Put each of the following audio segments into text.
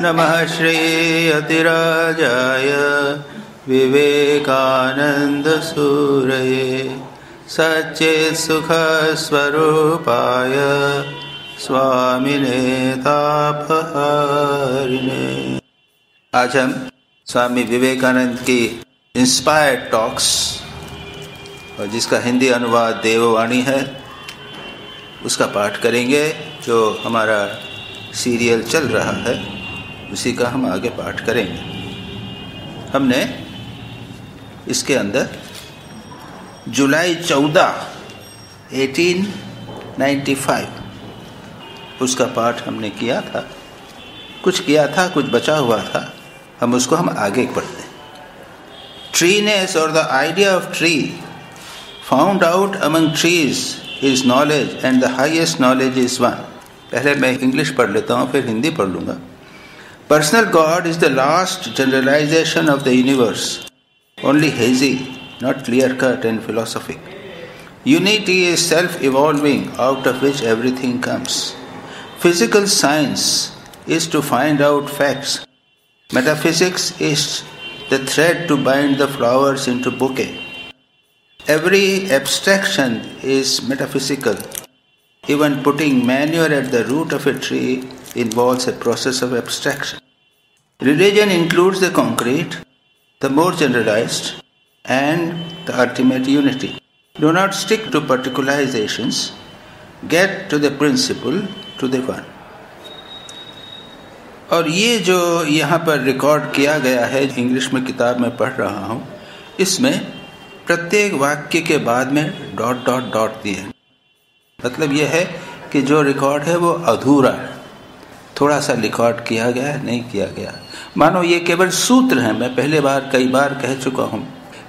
नमः श्री यतिराजाय विवेकानंद सूरये सच्चित् सुख स्वरूपाय स्वामिने तापहारिणे। आज हम स्वामी विवेकानंद की इंस्पायर्ड टॉक्स, और जिसका हिंदी अनुवाद देववाणी है, उसका पाठ करेंगे। जो हमारा सीरियल चल रहा है उसी का हम आगे पाठ करेंगे। हमने इसके अंदर जुलाई 14, 1895 उसका पाठ हमने किया था। कुछ बचा हुआ था, हम आगे पढ़ते हैं। Treeness or the idea of tree, found out among trees is knowledge and the highest knowledge is one. पहले मैं इंग्लिश पढ़ लेता हूँ, फिर हिंदी पढ़ लूँगा। Personal God is the last generalization of the universe, only hazy, not clear-cut and philosophic. Unity is self-evolving, out of which everything comes. Physical science is to find out facts. Metaphysics is the thread to bind the flowers into bouquet. Every abstraction is metaphysical. Even putting manure at the root of a tree involves a process of abstraction. Religion includes the concrete, the more generalized, and the ultimate unity. Do not stick to particularizations. Get to the principle, to the one. और ये जो यहाँ पर record किया गया है, English में किताब में पढ़ रहा हूँ, इसमें प्रत्येक वाक्य के बाद में डॉट डॉट डॉट दिए। मतलब ये है कि जो रिकॉर्ड है वो अधूरा है, थोड़ा सा रिकॉर्ड किया गया है, नहीं किया गया। मानो ये केवल सूत्र हैं। मैं कई बार कह चुका हूँ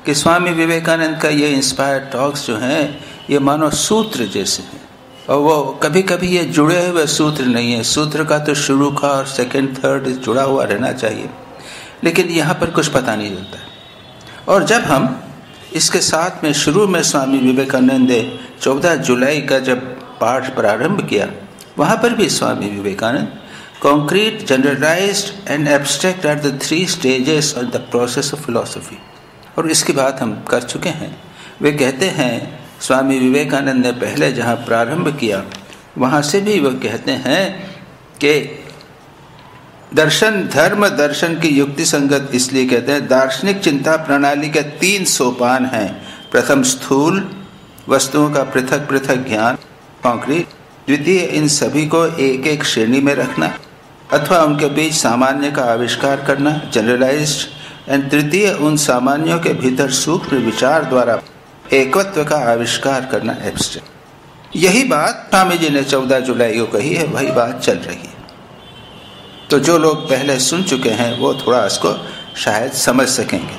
कि स्वामी विवेकानंद का ये इंस्पायर्ड टॉक्स जो हैं, ये मानो सूत्र जैसे हैं, और वो कभी कभी ये जुड़े हुए सूत्र नहीं है। सूत्र का तो शुरू का और सेकंड थर्ड जुड़ा हुआ रहना चाहिए, लेकिन यहाँ पर कुछ पता नहीं चलता। और जब हम इसके साथ में शुरू में स्वामी विवेकानंद ने 14 जुलाई का जब पाठ प्रारंभ किया, वहाँ पर भी Swami Vivekananda concrete, generalized and abstract are the three stages of the process of philosophy. और इसकी बात हम कर चुके हैं। वे कहते हैं, स्वामी विवेकानंद ने पहले जहाँ प्रारंभ किया वहाँ से भी वो कहते हैं कि धर्म दर्शन की युक्ति संगत इसलिए कहते हैं। दार्शनिक चिंता प्रणाली के 3 सोपान हैं। प्रथम स्थूल वस्तुओं का पृथक पृथक ज्ञान, कॉन्क्रीट। द्वितीय, इन सभी को एक एक श्रेणी में रखना अथवा उनके बीच सामान्य का आविष्कार करना, जनरलाइज्ड। एंड तृतीय, उन सामान्यों के भीतर सूक्ष्म विचार द्वारा एकत्व का आविष्कार करना, एब्स्ट्रैक्ट। यही बात स्वामी जी ने 14 जुलाई को कही है, वही बात चल रही है। तो जो लोग पहले सुन चुके हैं वो थोड़ा इसको शायद समझ सकेंगे।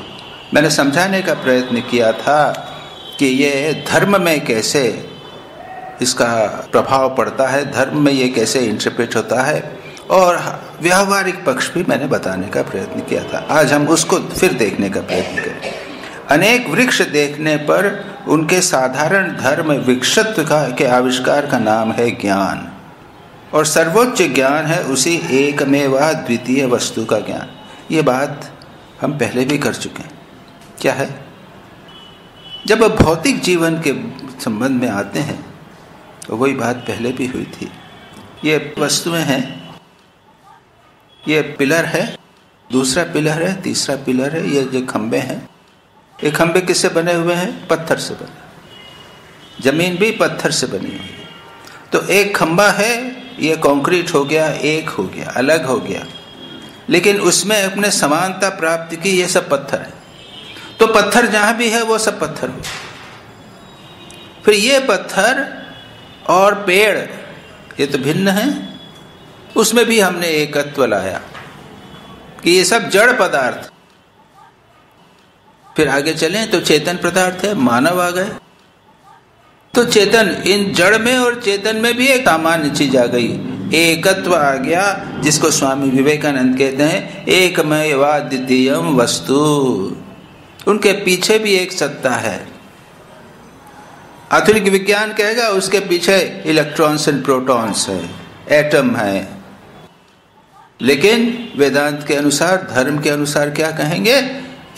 मैंने समझाने का प्रयत्न किया था कि ये धर्म में कैसे इसका प्रभाव पड़ता है, धर्म में ये कैसे इंटरप्रेट होता है, और व्यावहारिक पक्ष भी मैंने बताने का प्रयत्न किया था। आज हम उसको फिर देखने का प्रयत्न करें। अनेक वृक्ष देखने पर उनके साधारण धर्म वृक्षत्व के आविष्कार का नाम है ज्ञान, और सर्वोच्च ज्ञान है उसी एकमेवा द्वितीय वस्तु का ज्ञान। ये बात हम पहले भी कर चुके हैं। क्या है? जब भौतिक जीवन के संबंध में आते हैं तो वही बात पहले भी हुई थी। ये वस्तुएं हैं, ये पिलर है, दूसरा पिलर है, तीसरा पिलर है। ये जो खंबे हैं, ये खंबे किससे बने हुए हैं? पत्थर से बने। जमीन भी पत्थर से बनी हुई है। तो एक खंबा है, ये कंक्रीट हो गया, एक हो गया, अलग हो गया, लेकिन उसमें अपने समानता प्राप्त की। ये सब पत्थर है। तो पत्थर जहां भी है वो सब पत्थर हो। फिर ये पत्थर और पेड़, ये तो भिन्न है। उसमें भी हमने एकत्व लाया कि ये सब जड़ पदार्थ। फिर आगे चलें तो चेतन पदार्थ है, मानव आ गए। तो चेतन, इन जड़ में और चेतन में भी एक सामान्य चीज आ गई, एकत्व आ गया, जिसको स्वामी विवेकानंद कहते हैं एकमेवाद्वितीयम वस्तु। उनके पीछे भी एक सत्ता है। आधुनिक विज्ञान कहेगा उसके पीछे इलेक्ट्रॉन्स एंड प्रोटॉन्स है, एटम है। लेकिन वेदांत के अनुसार, धर्म के अनुसार क्या कहेंगे?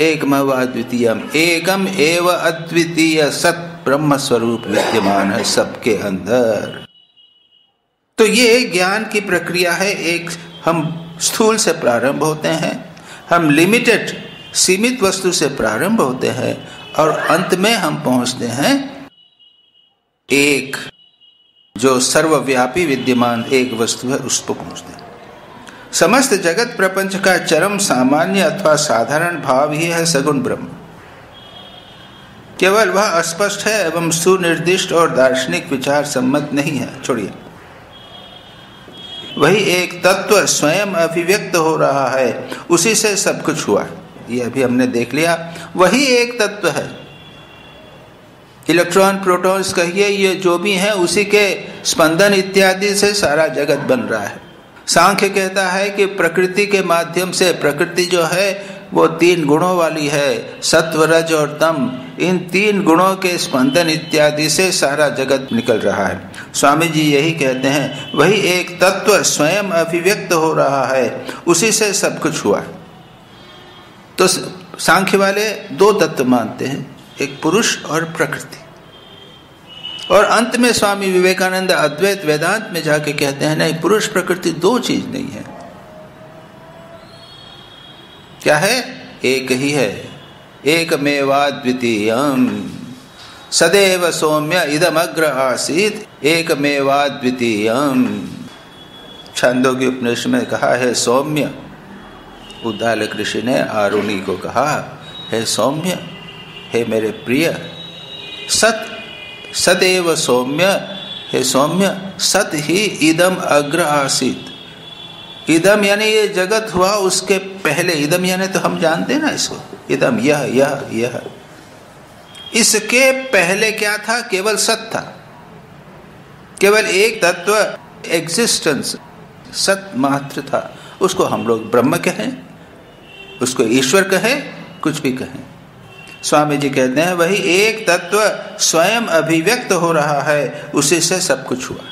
एकमेव अद्वितीयम, एकम एव अद्वितीय सत ब्रह्म स्वरूप विद्यमान है सबके अंदर। तो ये ज्ञान की प्रक्रिया है। एक हम स्थूल से प्रारंभ होते हैं, हम लिमिटेड सीमित वस्तु से प्रारंभ होते हैं और अंत में हम पहुंचते हैं एक जो सर्वव्यापी विद्यमान एक वस्तु है, उस पर पहुंचते हैं। समस्त जगत प्रपंच का चरम सामान्य अथवा साधारण भाव ही है सगुण ब्रह्म। केवल वह अस्पष्ट है एवं सुनिर्दिष्ट और दार्शनिक विचार सम्मत नहीं है। छोड़िए, वही एक तत्व स्वयं अभिव्यक्त हो रहा है, उसी से सब कुछ हुआ। ये अभी हमने देख लिया, वही एक तत्व है। इलेक्ट्रॉन, प्रोटॉन्स कहिए, ये जो भी है उसी के स्पंदन इत्यादि से सारा जगत बन रहा है। सांख्य कहता है कि प्रकृति के माध्यम से, प्रकृति जो है वो 3 गुणों वाली है, सत्व, रज और तम। इन 3 गुणों के स्पंदन इत्यादि से सारा जगत निकल रहा है। स्वामी जी यही कहते हैं, वही एक तत्व स्वयं अभिव्यक्त हो रहा है, उसी से सब कुछ हुआ। तो सांख्य वाले 2 तत्व मानते हैं, एक पुरुष और प्रकृति। और अंत में स्वामी विवेकानंद अद्वैत वेदांत में जाके कहते हैं, नहीं, पुरुष प्रकृति 2 चीज नहीं है। क्या है? एक ही है, एकमेवाद्वितीयम सदैव सौम्य इदमग्र आसीत एकमेवाद्वितीयम। छांदोग्य उपनिषद में कहा है सौम्य। उद्दालक ऋषि ने आरुणि को कहा, हे सौम्य, हे मेरे प्रिय, सत सदैव सौम्य, हे सौम्य, सत ही इदम अग्र आसीत। इदम यानी ये जगत हुआ उसके पहले, इदम यानी तो हम जानते हैं ना इसको, इदम यह। इसके पहले क्या था? केवल सत था, केवल एक तत्व एग्जिस्टेंस, सत मात्र था। उसको हम लोग ब्रह्म कहें, उसको ईश्वर कहें, कुछ भी कहें। स्वामी जी कहते हैं, वही एक तत्व स्वयं अभिव्यक्त हो रहा है, उसी से सब कुछ हुआ,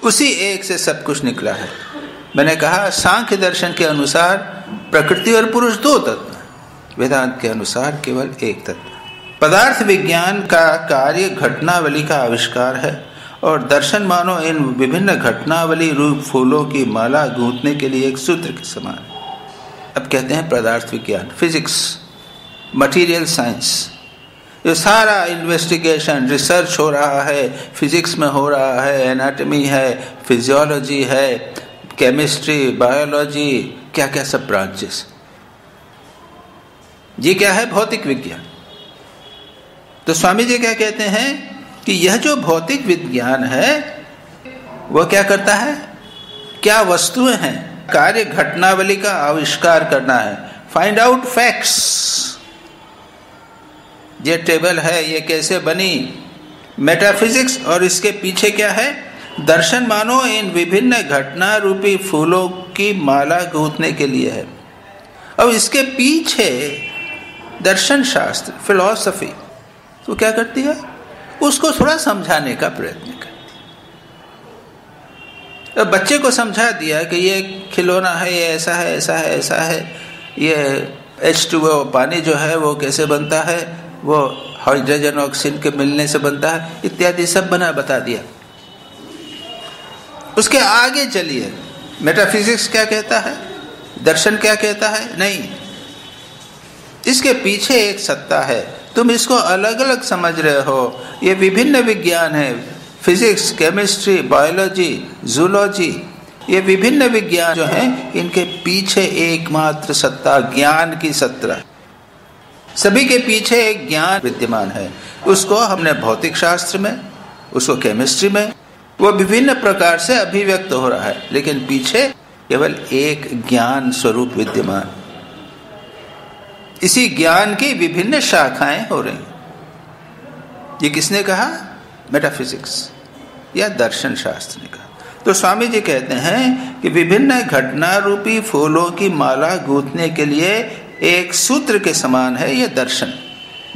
उसी एक से सब कुछ निकला है। मैंने कहा सांख्य दर्शन के अनुसार प्रकृति और पुरुष 2 तत्व, वेदांत के अनुसार केवल एक तत्व। पदार्थ विज्ञान का कार्य घटनावली का आविष्कार है और दर्शन मानो इन विभिन्न घटनावली रूप फूलों की माला गूंथने के लिए एक सूत्र के समान है। अब कहते हैं पदार्थ विज्ञान, फिजिक्स, मटेरियल साइंस, ये सारा इन्वेस्टिगेशन, रिसर्च हो रहा है, फिजिक्स में हो रहा है, एनाटॉमी है, फिजियोलॉजी है, केमिस्ट्री, बायोलॉजी, क्या क्या सब ब्रांचेस। ये क्या है? भौतिक विज्ञान। तो स्वामी जी क्या कहते हैं कि यह जो भौतिक विज्ञान है वह क्या करता है? क्या वस्तुएं हैं? कार्य घटनावली का आविष्कार करना है, फाइंड आउट फैक्ट्स। ये टेबल है, ये कैसे बनी? मेटाफिजिक्स। और इसके पीछे क्या है? दर्शन मानो इन विभिन्न घटना रूपी फूलों की माला गूंथने के लिए है। अब इसके पीछे दर्शन शास्त्र, फिलॉसफी, तो क्या करती है? उसको थोड़ा समझाने का प्रयत्न करती है। अब बच्चे को समझा दिया कि ये खिलौना है, ये ऐसा है, ऐसा है, ऐसा है, ये H2O पानी जो है वो कैसे बनता है, वो हाइड्रोजन ऑक्सीजन के मिलने से बनता है, इत्यादि सब बता दिया। उसके आगे चलिए, मेटाफिजिक्स क्या कहता है, दर्शन क्या कहता है? नहीं, इसके पीछे एक सत्ता है, तुम इसको अलग अलग समझ रहे हो। ये विभिन्न विज्ञान है, फिजिक्स, केमिस्ट्री, बायोलॉजी, जूलॉजी, ये विभिन्न विज्ञान जो हैं, इनके पीछे एकमात्र सत्ता, ज्ञान की सत्ता। सभी के पीछे एक ज्ञान विद्यमान है। उसको हमने भौतिक शास्त्र में, उसको केमिस्ट्री में, वो विभिन्न प्रकार से अभिव्यक्त हो रहा है, लेकिन पीछे केवल एक ज्ञान स्वरूप विद्यमान। इसी ज्ञान की विभिन्न शाखाएं हो रही। ये किसने कहा? मेटाफिजिक्स या दर्शन शास्त्र ने कहा। तो स्वामी जी कहते हैं कि विभिन्न घटना रूपी फूलों की माला गूंथने के लिए एक सूत्र के समान है ये दर्शन।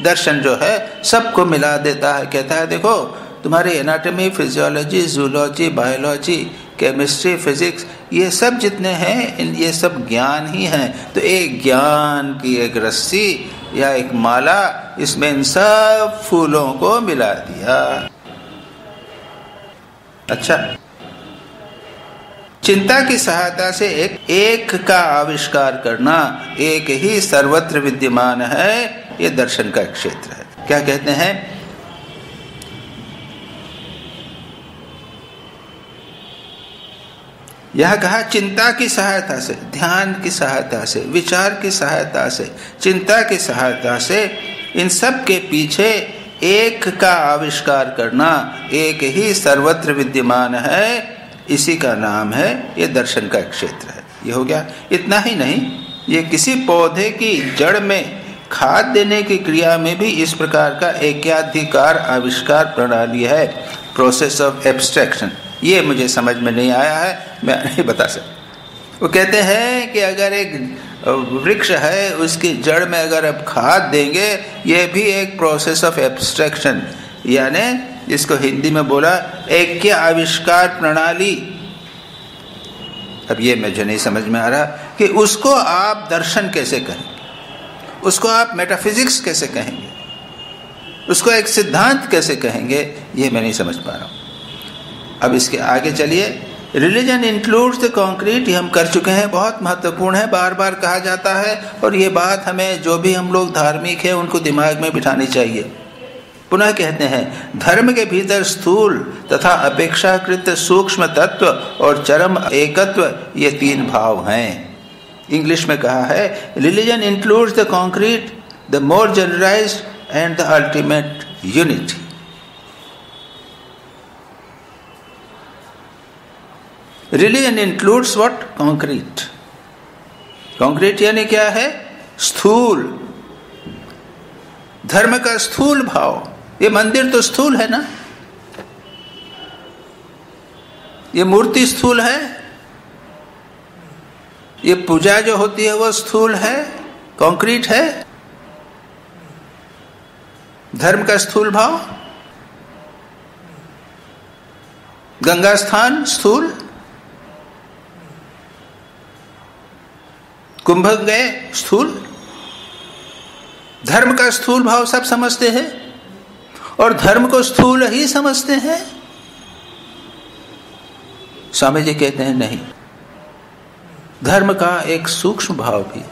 दर्शन जो है सबको मिला देता है, कहता है देखो तुम्हारी anatomy, physiology, zoology, biology, chemistry, physics, ये सब जितने हैं ये सब ज्ञान ही हैं। तो एक ज्ञान की एक रस्सी या एक माला, इसमें इन सब फूलों को मिला दिया। अच्छा, चिंता की सहायता से एक का आविष्कार करना, एक ही सर्वत्र विद्यमान है, ये दर्शन का क्षेत्र है। क्या कहते हैं? यह कहा चिंता की सहायता से, ध्यान की सहायता से, विचार की सहायता से, चिंता की सहायता से इन सब के पीछे एक का आविष्कार करना, एक ही सर्वत्र विद्यमान है, इसी का नाम है, ये दर्शन का क्षेत्र है। ये हो गया। इतना ही नहीं, ये किसी पौधे की जड़ में खाद देने की क्रिया में भी इस प्रकार का एकाधिकार आविष्कार प्रणाली है, प्रोसेस ऑफ एब्स्ट्रैक्शन। ये मुझे समझ में नहीं आया है, मैं नहीं बता सकता। वो कहते हैं कि अगर एक वृक्ष है, उसकी जड़ में अगर आप खाद देंगे, ये भी एक प्रोसेस ऑफ एब्स्ट्रैक्शन, यानी जिसको हिंदी में बोला ऐक्य आविष्कार प्रणाली। अब ये मुझे नहीं समझ में आ रहा कि उसको आप दर्शन कैसे कहेंगे, उसको आप मेटाफिजिक्स कैसे कहेंगे, उसको एक सिद्धांत कैसे कहेंगे, ये मैं नहीं समझ पा रहा हूँ। अब इसके आगे चलिए। रिलीजन इंक्लूड्स द कॉन्क्रीट, ये हम कर चुके हैं, बहुत महत्वपूर्ण है, बार बार कहा जाता है, और ये बात हमें जो भी हम लोग धार्मिक हैं उनको दिमाग में बिठानी चाहिए। पुनः कहते हैं, धर्म के भीतर स्थूल तथा अपेक्षाकृत सूक्ष्म तत्व और चरम एकत्व, ये तीन भाव हैं। इंग्लिश में कहा है, religion includes the concrete, the more generalized and the ultimate unity. Religion includes what? Concrete. Concrete यानी क्या है? स्थूल, धर्म का स्थूल भाव। ये मंदिर तो स्थूल है ना, ये मूर्ति स्थूल है, ये पूजा जो होती है वो स्थूल है, कंक्रीट है। धर्म का स्थूल भाव, गंगा स्थान स्थूल, कुंभ गए स्थूल। धर्म का स्थूल भाव सब समझते हैं और धर्म को स्थूल ही समझते हैं। स्वामी जी कहते हैं नहीं, धर्म का एक सूक्ष्म भाव भी,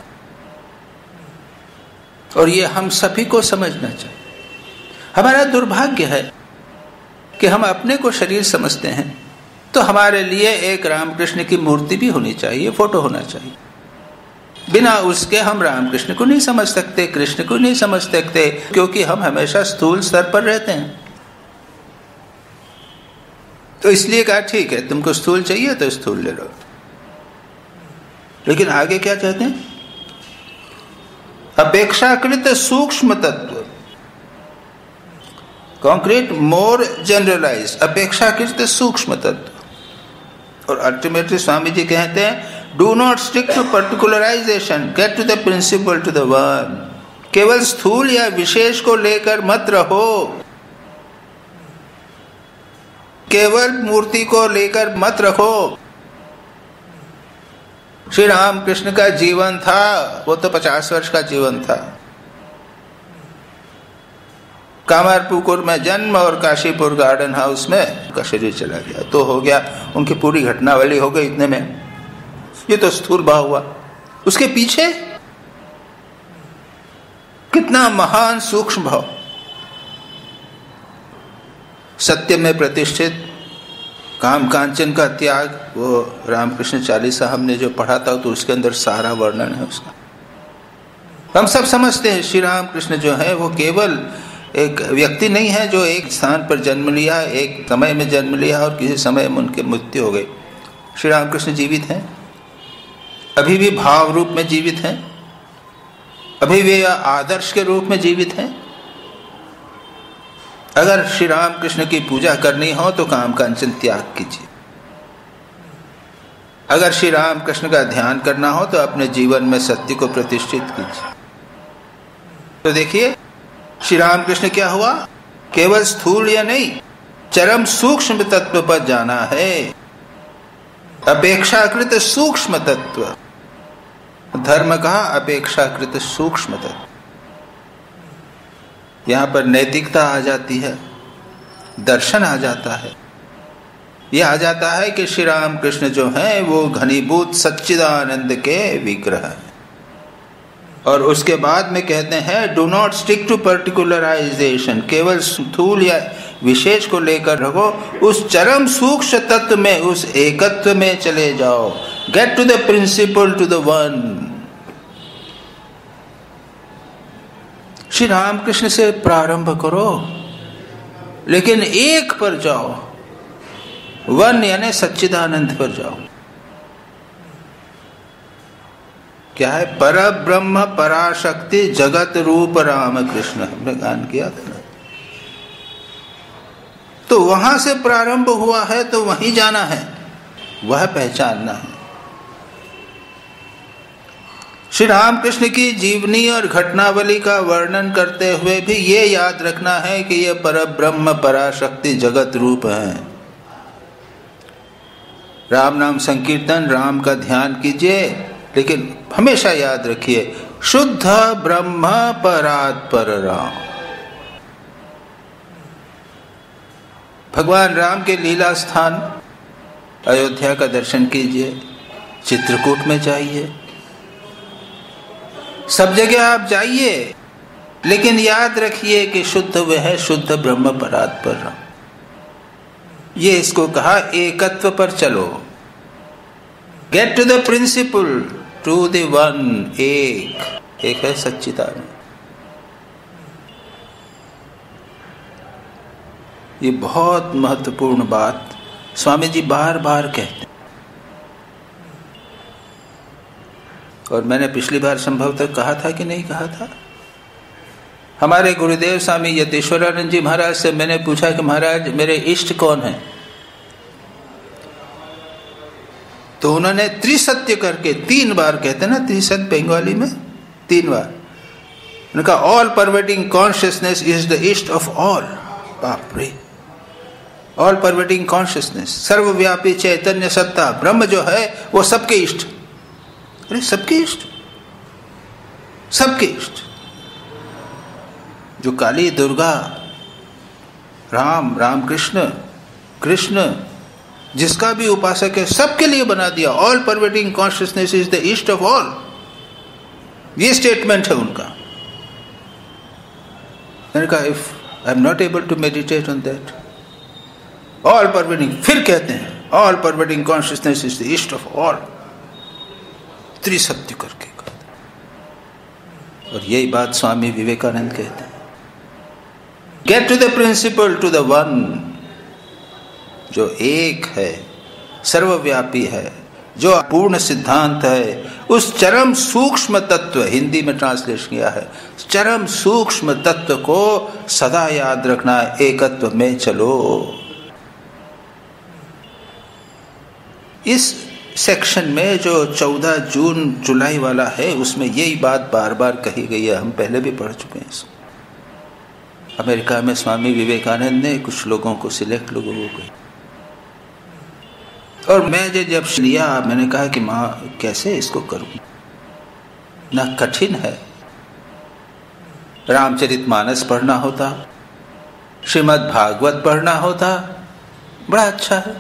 और ये हम सभी को समझना चाहिए। हमारा दुर्भाग्य है कि हम अपने को शरीर समझते हैं, तो हमारे लिए एक रामकृष्ण की मूर्ति भी होनी चाहिए, फोटो होना चाहिए। बिना उसके हम रामकृष्ण को नहीं समझ सकते, कृष्ण को नहीं समझ सकते, क्योंकि हम हमेशा स्थूल स्तर पर रहते हैं। तो इसलिए कहा ठीक है, तुमको स्थूल चाहिए तो स्थूल ले लो। लेकिन आगे क्या कहते हैं? अपेक्षाकृत सूक्ष्म तत्व, कॉन्क्रीट मोर जनरलाइज, अपेक्षाकृत सूक्ष्म तत्व। और अल्टीमेटली स्वामी जी कहते हैं, do not stick to particularization, get to the principle, to the one. केवल स्थूल या विशेष को लेकर मत रहो, केवल मूर्ति को लेकर मत रखो। श्री रामकृष्ण का जीवन था, वो तो 50 वर्ष का जीवन था। कामारपुकुर में जन्म और काशीपुर गार्डन हाउस में उनका शरीर चला गया, तो हो गया, उनकी पूरी घटनावली हो गई इतने में। ये तो स्थूल भाव हुआ। उसके पीछे कितना महान सूक्ष्म भाव। सत्य में प्रतिष्ठित, काम कांचन का त्याग, वो रामकृष्ण चालीसा हमने जो पढ़ा था तो उसके अंदर सारा वर्णन है उसका। हम सब समझते हैं श्री रामकृष्ण जो है वो केवल एक व्यक्ति नहीं है जो एक स्थान पर जन्म लिया, एक समय में जन्म लिया और किसी समय में उनकी मृत्यु हो गई। श्री रामकृष्ण जीवित हैं, अभी भी भाव रूप में जीवित हैं, अभी भी आदर्श के रूप में जीवित हैं। अगर श्री रामकृष्ण की पूजा करनी हो तो काम कांचन त्याग कीजिए। अगर श्री रामकृष्ण का ध्यान करना हो तो अपने जीवन में सत्य को प्रतिष्ठित कीजिए। तो देखिए श्री रामकृष्ण क्या हुआ, केवल स्थूल या नहीं, चरम सूक्ष्म तत्व पर जाना है। अपेक्षाकृत सूक्ष्म तत्व, धर्म कहा अपेक्षाकृत सूक्ष्म तत्व। यहां पर नैतिकता आ जाती है, दर्शन आ जाता है। यह आ जाता है कि श्री राम कृष्ण जो हैं वो घनीभूत सच्चिदानंद के विग्रह हैं। और उसके बाद में कहते हैं do not stick to particularization, केवल स्थूल या विशेष को लेकर रखो, उस चरम सूक्ष्म तत्व में, उस एकत्व में चले जाओ। Get to the principle, to the one. Shri Ramakrishna से प्रारंभ करो, लेकिन एक पर जाओ, वन यानी सच्चिदानंद पर जाओ। क्या है? पर ब्रह्म पराशक्ति जगत रूप राम कृष्ण, हमने गान किया था ना। तो वहां से प्रारंभ हुआ है तो वहीं जाना है, वह पहचानना है। श्री रामकृष्ण की जीवनी और घटनावली का वर्णन करते हुए भी ये याद रखना है कि ये परब्रह्म पराशक्ति जगत रूप है। राम नाम संकीर्तन, राम का ध्यान कीजिए, लेकिन हमेशा याद रखिए शुद्ध ब्रह्म परात्पर राम। भगवान राम के लीला स्थान अयोध्या का दर्शन कीजिए, चित्रकूट में जाइए, सब जगह आप जाइए, लेकिन याद रखिए कि शुद्ध वह है, शुद्ध ब्रह्म परात्पर राम। ये इसको कहा एकत्व पर चलो। Get to the principle, to the one. एक है सच्चिदानंद। ये बहुत महत्वपूर्ण बात स्वामी जी बार बार कहते हैं, और मैंने पिछली बार संभवतः कहा था कि नहीं कहा था। हमारे गुरुदेव स्वामी यतीश्वरानंद जी महाराज से मैंने पूछा कि महाराज मेरे इष्ट कौन हैं, तो उन्होंने त्रिसत्य करके 3 बार कहते ना, त्रिसत्य बंगाली में 3 बार, उन्होंने कहा all pervading consciousness is the इष्ट ऑफ ऑल। बाप रे, ऑल परवेटिंग कॉन्शियसनेस, सर्वव्यापी चैतन्य सत्ता ब्रह्म जो है वो सबके इष्ट। अरे सबके इष्ट, सबके इष्ट। जो काली, दुर्गा, राम, रामकृष्ण, कृष्ण, जिसका भी उपासक है, सबके लिए बना दिया। All pervading consciousness is the ईस्ट ऑफ ऑल, ये स्टेटमेंट है उनका। मैंने कहा if I am not able to meditate on that, all pervading, फिर कहते हैं all pervading consciousness is the ईस्ट ऑफ ऑल, त्रिसत्य करके। और यही बात स्वामी विवेकानंद कहते हैं, get to the principle, to the one, जो एक है, सर्वव्यापी है, जो पूर्ण सिद्धांत है, उस चरम सूक्ष्म तत्व, हिंदी में ट्रांसलेशन किया है, चरम सूक्ष्म तत्व को सदा याद रखना, एकत्व में चलो। इस सेक्शन में जो 14 जून जुलाई वाला है, उसमें यही बात बार बार कही गई है, हम पहले भी पढ़ चुके हैं इसको। अमेरिका में स्वामी विवेकानंद ने कुछ लोगों को, सिलेक्ट लोगों को, और मैं जब लिया, मैंने कहा कि माँ कैसे इसको करूं, ना कठिन है। रामचरितमानस पढ़ना होता, श्रीमद् भागवत पढ़ना होता, बड़ा अच्छा है।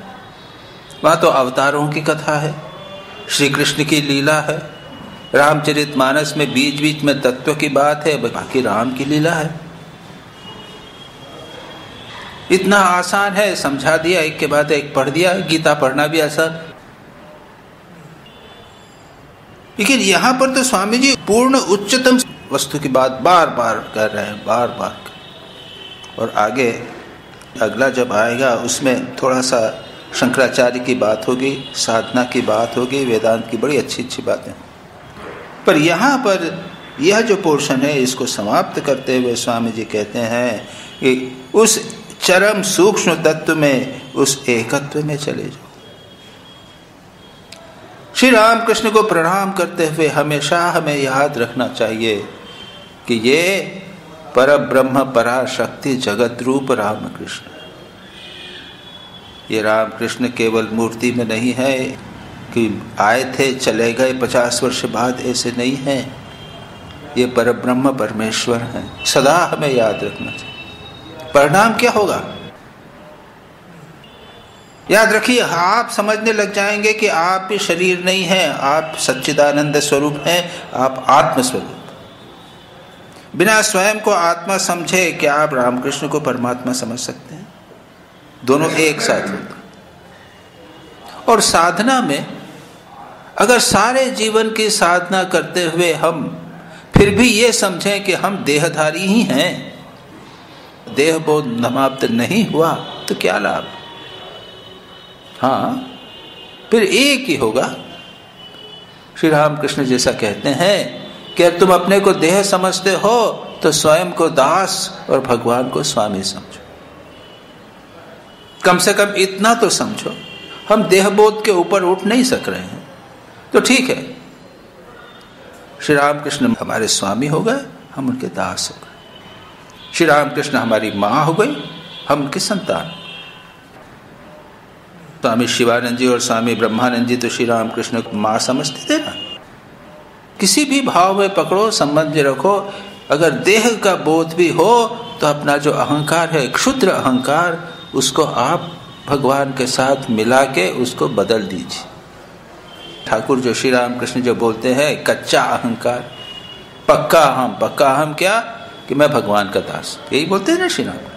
वहां तो अवतारों की कथा है, श्री कृष्ण की लीला है। रामचरितमानस में बीच बीच में तत्व की बात है, बाकी राम की लीला है। इतना आसान है, समझा दिया, एक के बाद एक पढ़ दिया। गीता पढ़ना भी आसान। लेकिन यहां पर तो स्वामी जी पूर्ण उच्चतम वस्तु की बात बार बार कर रहे हैं, बार बार। और आगे अगला जब आएगा उसमें थोड़ा सा शंकराचार्य की बात होगी, साधना की बात होगी, वेदांत की बड़ी अच्छी अच्छी बातें। पर यहाँ पर यह जो पोर्शन है, इसको समाप्त करते हुए स्वामी जी कहते हैं कि उस चरम सूक्ष्म तत्व में, उस एकत्व में चले जाओ। श्री रामकृष्ण को प्रणाम करते हुए हमेशा हमें याद रखना चाहिए कि ये परब्रह्म पराशक्ति जगत रूप रामकृष्ण। ये रामकृष्ण केवल मूर्ति में नहीं है, कि आए थे चले गए 50 वर्ष बाद, ऐसे नहीं है। ये परब्रह्म परमेश्वर है, सदा हमें याद रखना चाहिए। परिणाम क्या होगा याद रखिए, आप समझने लग जाएंगे कि आप भी शरीर नहीं है, आप सच्चिदानंद स्वरूप हैं, आप आत्म स्वरूप। बिना स्वयं को आत्मा समझे क्या आप रामकृष्ण को परमात्मा समझ सकते हैं? दोनों एक साथ होता। और साधना में अगर सारे जीवन की साधना करते हुए हम फिर भी ये समझें कि हम देहधारी ही हैं, देह बोध समाप्त नहीं हुआ, तो क्या लाभ? हाँ, फिर एक ही होगा। श्री रामकृष्ण जैसा कहते हैं कि तुम अपने को देह समझते हो तो स्वयं को दास और भगवान को स्वामी समझो। कम से कम इतना तो समझो। हम देहबोध के ऊपर उठ नहीं सक रहे हैं तो ठीक है, श्री रामकृष्ण हमारे स्वामी हो गए, हम उनके दास हो गए। श्री रामकृष्ण हमारी माँ हो गई, हम उनकी संतान। स्वामी शिवानंद जी और स्वामी ब्रह्मानंद जी तो श्री रामकृष्ण को माँ समझते थे ना। किसी भी भाव में पकड़ो, संबंध रखो। अगर देह का बोध भी हो तो अपना जो अहंकार है, क्षुद्र अहंकार, उसको आप भगवान के साथ मिला के उसको बदल दीजिए। ठाकुर जो श्री रामकृष्ण जो बोलते हैं कच्चा अहंकार, पक्का अहम क्या कि मैं भगवान का दास, यही बोलते हैं ना श्री रामकृष्ण।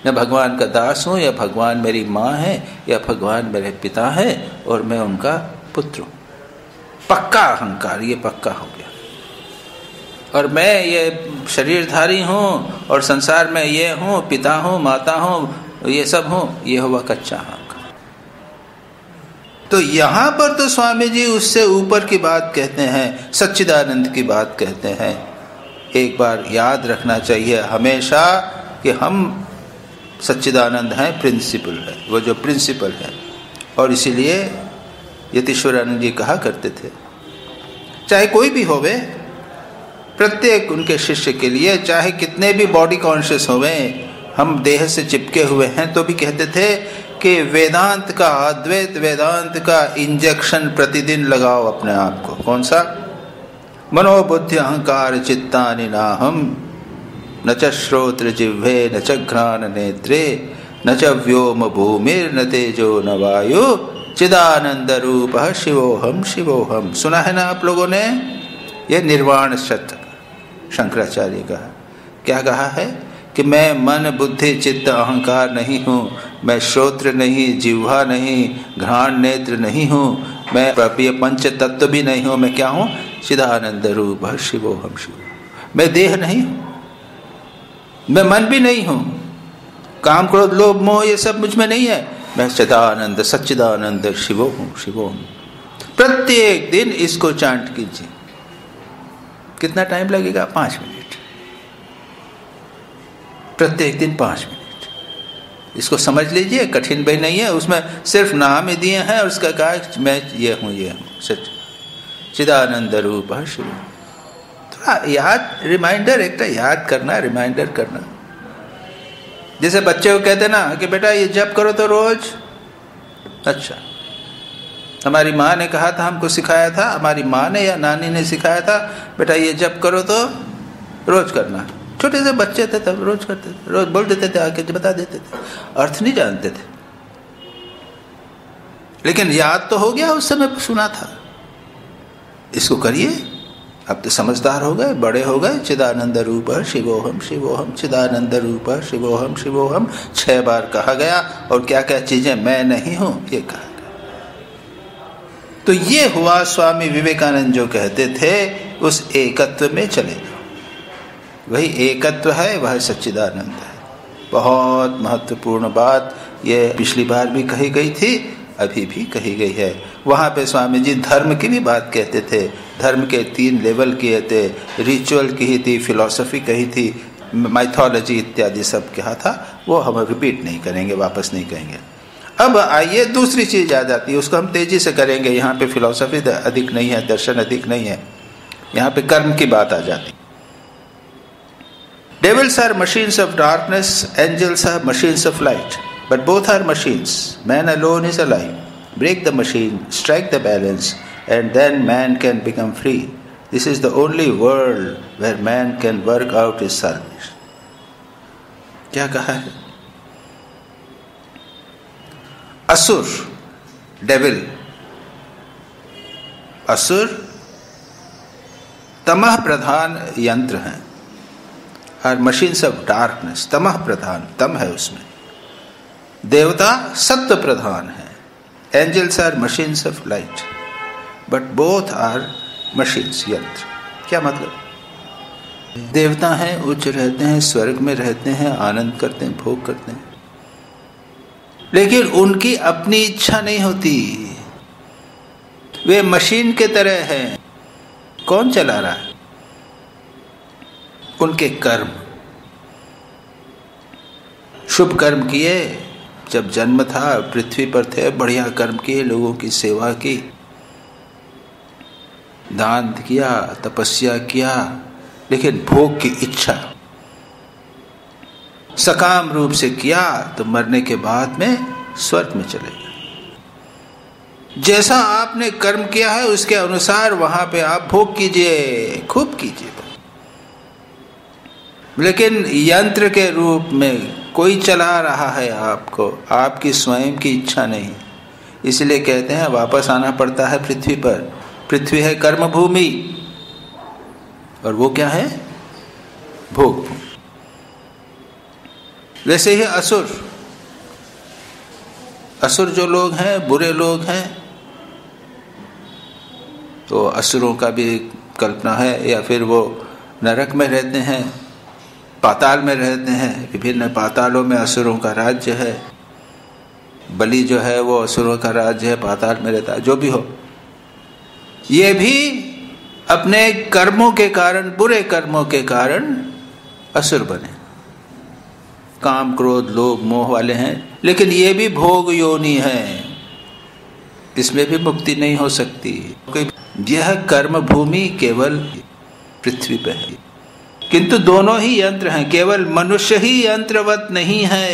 मैं भगवान का दास हूँ, या भगवान मेरी माँ है, या भगवान मेरे पिता है और मैं उनका पुत्र हूँ। पक्का अहंकार, ये पक्का हो गया। और मैं ये शरीरधारी हूँ और संसार में ये हूँ, पिता हूँ, माता हूँ, ये सब हूँ, ये हुआ कच्चा अहंकार। तो यहाँ पर तो स्वामी जी उससे ऊपर की बात कहते हैं, सच्चिदानंद की बात कहते हैं। एक बार याद रखना चाहिए हमेशा कि हम सच्चिदानंद हैं, प्रिंसिपल है, वो जो प्रिंसिपल है। और इसीलिए यतीश्वरानंद जी कहा करते थे, चाहे कोई भी होवे, प्रत्येक उनके शिष्य के लिए, चाहे कितने भी बॉडी कॉन्शियस होवे, हम देह से चिपके हुए हैं, तो भी कहते थे कि वेदांत का, अद्वैत वेदांत का इंजेक्शन प्रतिदिन लगाओ अपने आप को। कौन सा? मनोबुद्धि अहंकार चित्तानि नाहम, न च श्रोत्र जिह्वे न च घ्राण नेत्रे, न च व्योम भूमिर न तेजो न वायु, चिदानंद रूप शिवोहम शिवोहम। सुना है ना आप लोगों ने? यह निर्वाण सत्य शंकराचार्य का क्या कहा है कि मैं मन बुद्धि चित्त अहंकार नहीं हूँ, मैं श्रोत्र नहीं, जिह्वा नहीं, घ्राण नेत्र नहीं हूँ, मैं पंच तत्व भी नहीं हूँ। मैं क्या हूँ? चिदानंद रूप शिवोहम शिव। मैं देह नहीं हूँ, मैं मन भी नहीं हूँ, काम क्रोध लोभ मोह ये सब मुझ में नहीं है। मैं चिदानंद सच्चिदानंद शिवोहम शिवोहम। प्रत्येक दिन इसको चांट कीजिए। कितना टाइम लगेगा? 5 मिनट। प्रत्येक दिन 5 मिनट। इसको समझ लीजिए, कठिन भी नहीं है। उसमें सिर्फ नाम ही दिए हैं और उसका कहा मैं ये हूँ सच चिदानंद रूप शिव। थोड़ा याद, रिमाइंडर, एक याद करना, रिमाइंडर करना। जैसे बच्चे को कहते ना कि बेटा ये जप करो तो रोज। अच्छा, हमारी माँ ने कहा था, हमको सिखाया था, हमारी माँ ने या नानी ने सिखाया था, बेटा ये जप करो तो रोज करना। छोटे से बच्चे थे तब रोज करते थे, रोज बोल देते थे, आके बता देते थे, अर्थ नहीं जानते थे, लेकिन याद तो हो गया, उस समय सुना था। इसको करिए, अब तो समझदार हो गए, बड़े हो गए। चिदानंद रूप शिवोहम शिवोहम, चिदानंद रूप शिवोहम शिवोहम 6 बार कहा गया। और क्या क्या चीजें मैं नहीं हूं ये कहा गया। तो ये हुआ स्वामी विवेकानंद जो कहते थे उस एकत्व में चले जाओ। वही एकत्व है, वह सच्चिदानंद है। बहुत महत्वपूर्ण बात ये पिछली बार भी कही गई थी, अभी भी कही गई है। वहाँ पे स्वामी जी धर्म की भी बात कहते थे। धर्म के 3 लेवल किए थे, रिचुअल की थी, फिलॉसफी कही थी, माइथोलॉजी इत्यादि सब कहा था। वो हम रिपीट नहीं करेंगे, वापस नहीं कहेंगे। अब आइए दूसरी चीज आ जाती है, उसको हम तेजी से करेंगे। यहाँ पे फिलॉसफी अधिक नहीं है, दर्शन अधिक नहीं है, यहाँ पे कर्म की बात आ जाती। Devils are machines of darkness, angels are machines of light, but both are machines. Man alone is alive. break the machine, strike the balance, and then man can become free. This is the only world where man can work out his salvation. क्या कहा है? असुर, devil, असुर तमह प्रधान यंत्र हैं, और machines of darkness तमह प्रधान, तम है उसमें। देवता सत्व प्रधान है। Angels are machines of light, but both are machines, यंत्र। क्या मतलब? देवता हैं, उच्च रहते हैं, स्वर्ग में रहते हैं, आनंद करते हैं, भोग करते हैं, लेकिन उनकी अपनी इच्छा नहीं होती। वे मशीन के तरह हैं। कौन चला रहा है? उनके कर्म। शुभ कर्म किए, जब जन्म था पृथ्वी पर थे, बढ़िया कर्म किए, लोगों की सेवा की, दान किया, तपस्या किया, लेकिन भोग की इच्छा सकाम रूप से किया तो मरने के बाद में स्वर्ग में चले गए। जैसा आपने कर्म किया है उसके अनुसार वहां पे आप भोग कीजिए, खूब कीजिए, लेकिन यंत्र के रूप में कोई चला रहा है आपको, आपकी स्वयं की इच्छा नहीं। इसलिए कहते हैं वापस आना पड़ता है पृथ्वी पर। पृथ्वी है कर्म भूमि, और वो क्या है? भोग भूमि। वैसे ही असुर, असुर जो लोग हैं, बुरे लोग हैं, तो असुरों का भी कल्पना है, या फिर वो नरक में रहते हैं, पाताल में रहते हैं, विभिन्न पातालों में असुरों का राज्य है। बलि जो है वो असुरों का राज्य है, पाताल में रहता है। जो भी हो, ये भी अपने कर्मों के कारण, बुरे कर्मों के कारण असुर बने, काम क्रोध लोभ मोह वाले हैं, लेकिन ये भी भोग योनि है, इसमें भी मुक्ति नहीं हो सकती। यह कर्म भूमि केवल पृथ्वी पे है, किंतु दोनों ही यंत्र हैं, केवल मनुष्य ही यंत्रवत नहीं है।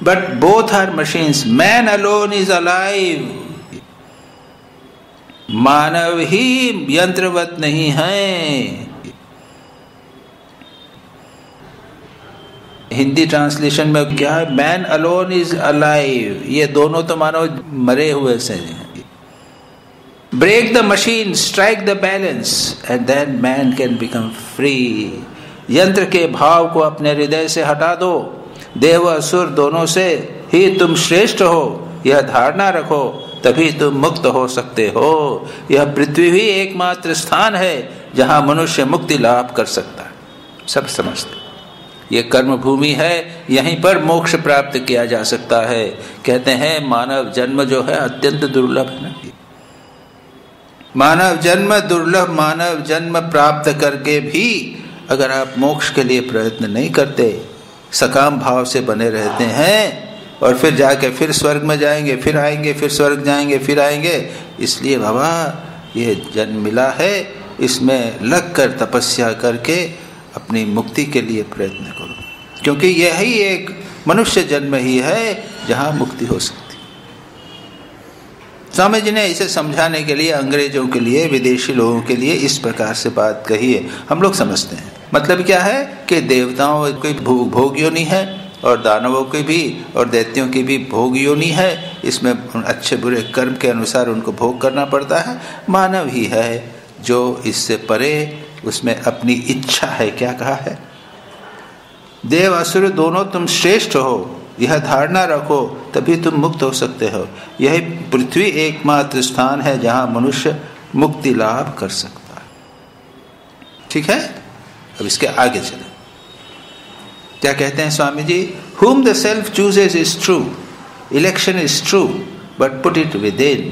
But both are machines, man alone is alive. मानव ही यंत्रवत नहीं है। हिंदी ट्रांसलेशन में क्या है? Man alone is alive. ये दोनों तो मानो मरे हुए से हैं। Break the machine, strike the balance, and then man can become free. यंत्र के भाव को अपने हृदय से हटा दो। देव असुर दोनों से ही तुम श्रेष्ठ हो, यह धारणा रखो, तभी तुम मुक्त हो सकते हो। यह पृथ्वी ही एकमात्र स्थान है जहां मनुष्य मुक्ति लाभ कर सकता है। सब समझते, ये कर्म भूमि है, यहीं पर मोक्ष प्राप्त किया जा सकता है। कहते हैं मानव जन्म जो है अत्यंत दुर्लभ है ना। मानव जन्म दुर्लभ, मानव जन्म प्राप्त करके भी अगर आप मोक्ष के लिए प्रयत्न नहीं करते, सकाम भाव से बने रहते हैं, और फिर जाके फिर स्वर्ग में जाएंगे, फिर आएंगे, फिर स्वर्ग जाएंगे, फिर आएंगे। इसलिए बाबा ये जन्म मिला है, इसमें लग कर तपस्या करके अपनी मुक्ति के लिए प्रयत्न करो, क्योंकि यही एक मनुष्य जन्म ही है जहाँ मुक्ति हो सकती। स्वामी जी ने इसे समझाने के लिए अंग्रेजों के लिए, विदेशी लोगों के लिए इस प्रकार से बात कही है। हम लोग समझते हैं मतलब क्या है कि देवताओं की भोग योनि है, और दानवों की भी और दैत्यों की भी भोग योनि है। इसमें अच्छे बुरे कर्म के अनुसार उनको भोग करना पड़ता है। मानव ही है जो इससे परे, उसमें अपनी इच्छा है। क्या कहा है? देव असुर दोनों तुम श्रेष्ठ हो, यह धारणा रखो, तभी तुम मुक्त हो सकते हो। यह पृथ्वी एकमात्र स्थान है जहां मनुष्य मुक्ति लाभ कर सकता है। ठीक है, अब इसके आगे चले। क्या कहते हैं Swami ji? Whom the self chooses is true, election is true, but put it within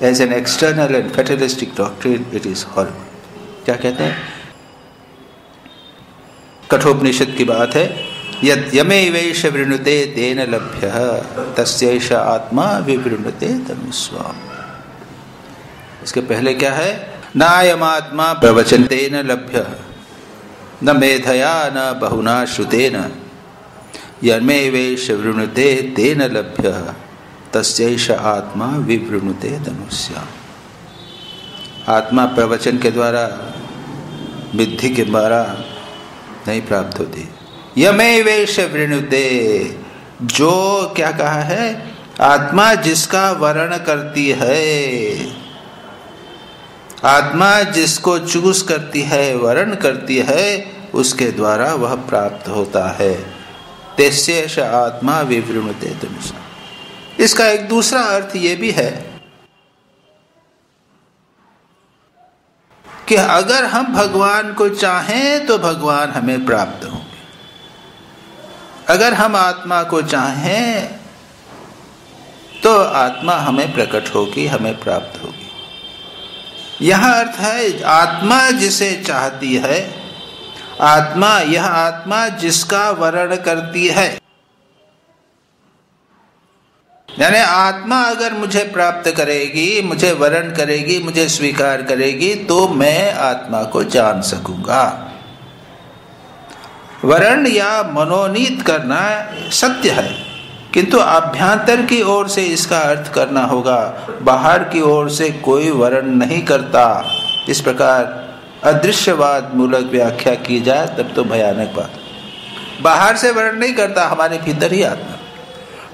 as an external and fatalistic doctrine, it is horrible. क्या कहते हैं? कठोपनिषद की बात है, यद यमेवैष वृणुते तेन लभ्यः तस्यैष आत्मा विवृणुते तनुस्वाम। इसके पहले क्या है? नायमात्मा प्रवचनतेन लभ्यः न मेधया न बहुना श्रुतेन यमेवेश वृणुते तेन लभ्य तस्यैष आत्मा विवृणुते धनुष्या। आत्मा प्रवचन के द्वारा, विधि के द्वारा नहीं प्राप्त होती। यमेवेश वृणुते, जो क्या कहा है, आत्मा जिसका वर्ण करती है, आत्मा जिसको चूज करती है, वर्ण करती है, उसके द्वारा वह प्राप्त होता है। तस्यैष आत्मा विवृणुते धनुषा। इसका एक दूसरा अर्थ ये भी है कि अगर हम भगवान को चाहें तो भगवान हमें प्राप्त होंगे। अगर हम आत्मा को चाहें तो आत्मा हमें प्रकट होगी, हमें प्राप्त होगी। यह अर्थ है आत्मा जिसे चाहती है, आत्मा, यह आत्मा जिसका वर्ण करती है, यानी आत्मा अगर मुझे प्राप्त करेगी, मुझे वर्ण करेगी, मुझे स्वीकार करेगी, तो मैं आत्मा को जान सकूंगा। वर्ण या मनोनीत करना सत्य है, किंतु अभ्यांतर की ओर से इसका अर्थ करना होगा। बाहर की ओर से कोई वर्ण नहीं करता, इस प्रकार अदृश्यवाद मूलक व्याख्या की जाए तब तो भयानक बात। बाहर से वर्ण नहीं करता, हमारे भीतर ही आत्मा,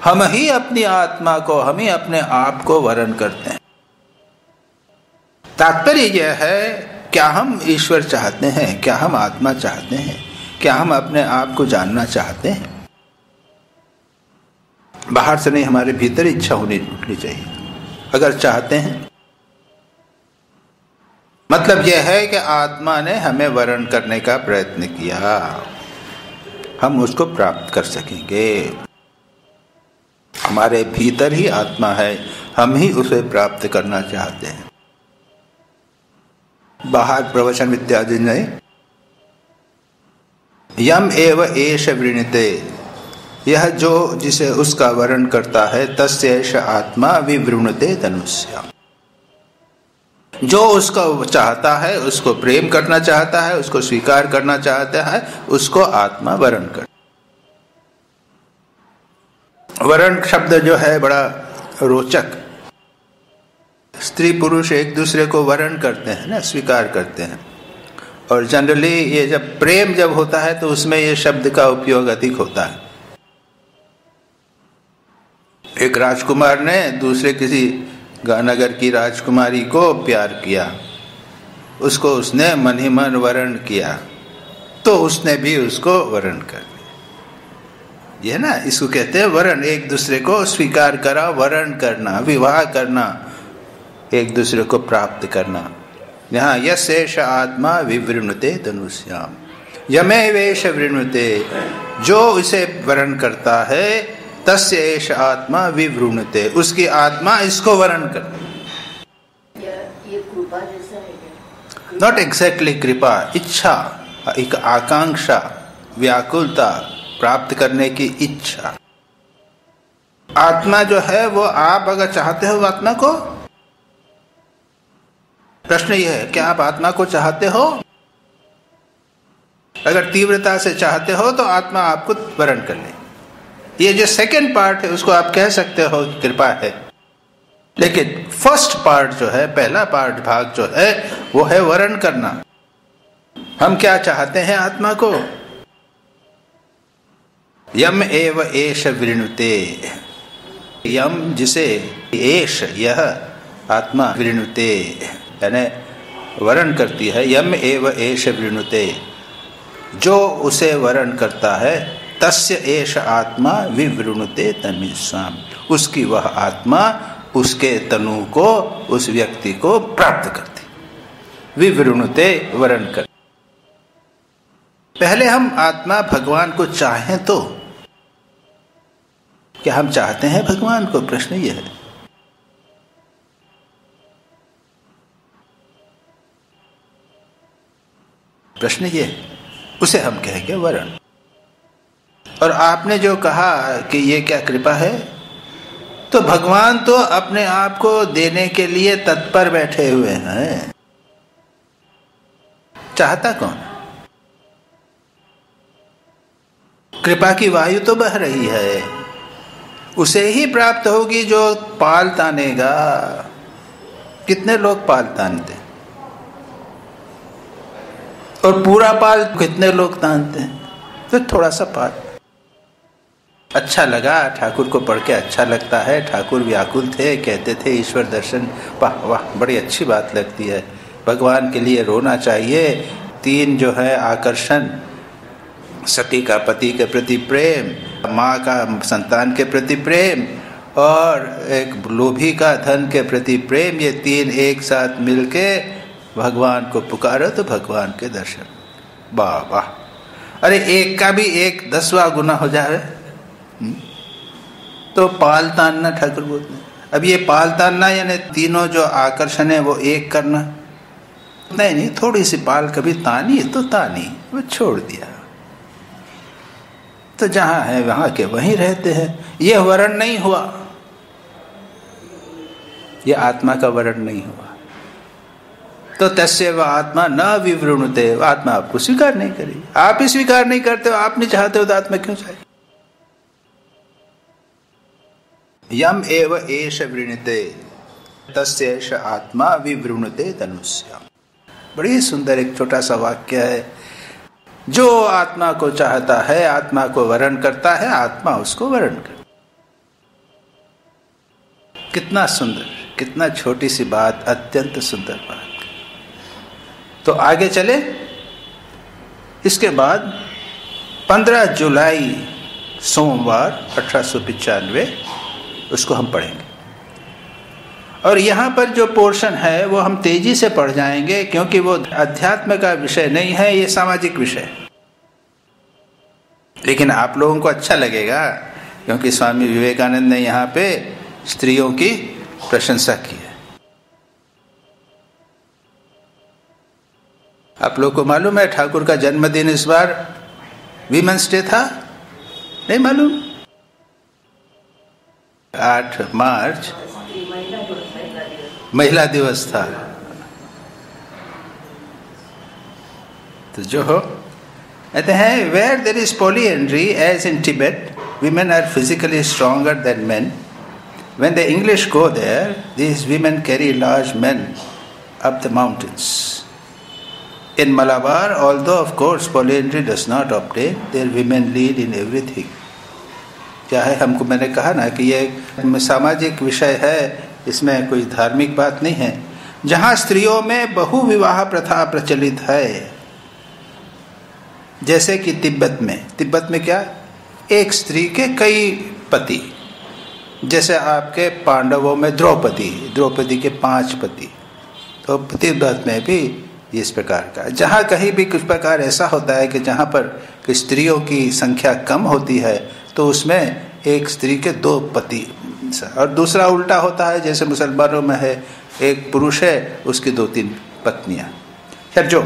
हम ही अपनी आत्मा को, हम ही अपने आप को वर्ण करते हैं। तात्पर्य यह है, क्या हम ईश्वर चाहते हैं, क्या हम आत्मा चाहते हैं, क्या हम अपने आप को जानना चाहते हैं? बाहर से नहीं, हमारे भीतर इच्छा होनी चाहिए। अगर चाहते हैं, मतलब यह है कि आत्मा ने हमें वर्ण करने का प्रयत्न किया, हम उसको प्राप्त कर सकेंगे। हमारे भीतर ही आत्मा है, हम ही उसे प्राप्त करना चाहते हैं। बाहर प्रवचन इत्यादि नहीं। यम एव एष वृणीते, यह जो जिसे उसका वर्ण करता है, तस्यैष आत्मा विवृणुते धनुष्या। जो उसको चाहता है, उसको प्रेम करना चाहता है, उसको स्वीकार करना चाहता है, उसको आत्मा वर्ण कर। वर्ण शब्द जो है बड़ा रोचक। स्त्री पुरुष एक दूसरे को वर्ण करते हैं ना, स्वीकार करते हैं। और जनरली ये जब प्रेम जब होता है तो उसमें ये शब्द का उपयोग अधिक होता है। एक राजकुमार ने दूसरे किसी नगर की राजकुमारी को प्यार किया, उसको उसने मन ही मन वर्ण किया, तो उसने भी उसको वर्ण कर दिया। यह ना, इसको कहते हैं वर्ण, एक दूसरे को स्वीकार करा, वर्ण करना, विवाह करना, एक दूसरे को प्राप्त करना। यहाँ यस्यैष आत्मा विवृणुते धनुष्याम, यमेवेश वृणुते, जो इसे वर्ण करता है, तस्य एष आत्मा विवृणुते, उसकी आत्मा इसको वर्ण कर। ये कृपा जैसा है क्या? नॉट एग्जैक्टली कृपा, इच्छा, एक आकांक्षा, व्याकुलता, प्राप्त करने की इच्छा। आत्मा जो है वो, आप अगर चाहते हो आत्मा को, प्रश्न यह है, क्या आप आत्मा को चाहते हो? अगर तीव्रता से चाहते हो तो आत्मा आपको वर्ण कर ले। ये जो सेकंड पार्ट है उसको आप कह सकते हो कि कृपा है, लेकिन फर्स्ट पार्ट जो है, पहला पार्ट भाग जो है, वो है वर्ण करना। हम क्या चाहते हैं आत्मा को? यम एव एष वृणुते, यम जिसे, एष यह आत्मा, वृणुते यानी वर्ण करती है, यम एव एष वृणुते, जो उसे वर्ण करता है, तस्य एष आत्मा विवृणुते तनुष्याम, उसकी वह आत्मा उसके तनु को, उस व्यक्ति को प्राप्त करती। विवृणुते वर्ण कर। पहले हम आत्मा भगवान को चाहें तो, क्या हम चाहते हैं भगवान को? प्रश्न यह है। प्रश्न ये है, उसे हम कहेंगे वर्ण। और आपने जो कहा कि ये क्या कृपा है, तो भगवान तो अपने आप को देने के लिए तत्पर बैठे हुए हैं। चाहता कौन? कृपा की वायु तो बह रही है, उसे ही प्राप्त होगी जो पाल तानेगा। कितने लोग पाल तानते, और पूरा पाल कितने लोग तानते हैं? तो थोड़ा सा पाल। अच्छा लगा, ठाकुर को पढ़ के अच्छा लगता है। ठाकुर व्याकुल थे, कहते थे ईश्वर दर्शन, वाह वाह, बड़ी अच्छी बात लगती है। भगवान के लिए रोना चाहिए। 3 जो है आकर्षण, सती का पति के प्रति प्रेम, माँ का संतान के प्रति प्रेम, और एक लोभी का धन के प्रति प्रेम, ये 3 एक साथ मिलके भगवान को पुकारो तो भगवान के दर्शन। वाह वाह, अरे एक का भी 10वां गुना हो जाए तो पाल तानना, ठाकुर बोलते हैं। अब ये पाल तानना यानी तीनों जो आकर्षण है वो एक करना नहीं, थोड़ी सी पाल कभी तानी तो तानी, वो छोड़ दिया। तो जहां है वहां के वहीं रहते हैं। यह वर्ण नहीं हुआ, यह आत्मा का वर्ण नहीं हुआ। तो तस्य व आत्मा न विवृणुते, आत्मा आपको स्वीकार नहीं करेगी। आप ही स्वीकार नहीं करते हो, आप नहीं चाहते हो तो आत्मा क्यों चाहे? यम एव एष वृणुते तस्य एष आत्मा विवृणुते तनुष्य। बड़ी सुंदर एक छोटा सा वाक्य है। जो आत्मा को चाहता है, आत्मा को वर्ण करता है, आत्मा उसको वर्ण करता। कितना सुंदर, कितना छोटी सी बात, अत्यंत सुंदर बात। तो आगे चले। इसके बाद 15 जुलाई सोमवार 1895 उसको हम पढ़ेंगे। और यहाँ पर जो पोर्शन है वो हम तेजी से पढ़ जाएंगे, क्योंकि वो अध्यात्म का विषय नहीं है, ये सामाजिक विषय है। लेकिन आप लोगों को अच्छा लगेगा, क्योंकि स्वामी विवेकानंद ने यहाँ पे स्त्रियों की प्रशंसा की है। आप लोग को मालूम है ठाकुर का जन्मदिन इस बार वीमेंस डे था? नहीं मालूम? 8 मार्च महिला दिवस था। तो जो हो कहते हैं, where there is polyandry as in Tibet, women are physically stronger than men. When the English go there, these women carry large men up the mountains. In Malabar, although of course polyandry does not obtain, their women lead in everything. क्या है, हमको मैंने कहा ना कि ये सामाजिक विषय है, इसमें कोई धार्मिक बात नहीं है। जहाँ स्त्रियों में बहुविवाह प्रथा प्रचलित है, जैसे कि तिब्बत में क्या, एक स्त्री के कई पति, जैसे आपके पांडवों में द्रौपदी के 5 पति, तो तिब्बत में भी इस प्रकार का। जहाँ कहीं भी कुछ प्रकार ऐसा होता है कि जहाँ पर स्त्रियों की संख्या कम होती है, तो उसमें एक स्त्री के 2 पति, और दूसरा उल्टा होता है, जैसे मुसलमानों में है, एक पुरुष है उसकी 2-3 पत्नियां। खैर, जो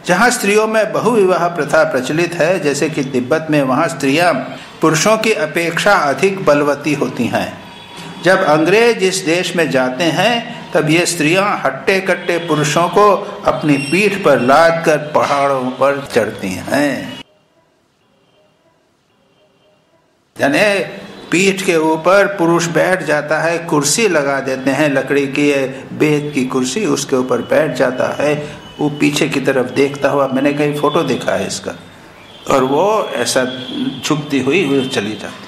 जहाँ स्त्रियों में बहुविवाह प्रथा प्रचलित है, जैसे कि तिब्बत में, वहाँ स्त्रियां पुरुषों की अपेक्षा अधिक बलवती होती हैं। जब अंग्रेज इस देश में जाते हैं, तब ये स्त्रियां हट्टे कट्टे पुरुषों को अपनी पीठ पर लाद कर पहाड़ों पर चढ़ती हैं। यानी पीठ के ऊपर पुरुष बैठ जाता है, कुर्सी लगा देते हैं, लकड़ी की बेत की कुर्सी, उसके ऊपर बैठ जाता है, वो पीछे की तरफ देखता हुआ, मैंने कहीं फोटो देखा है इसका, और वो ऐसा झुकती हुई वो चली जाती।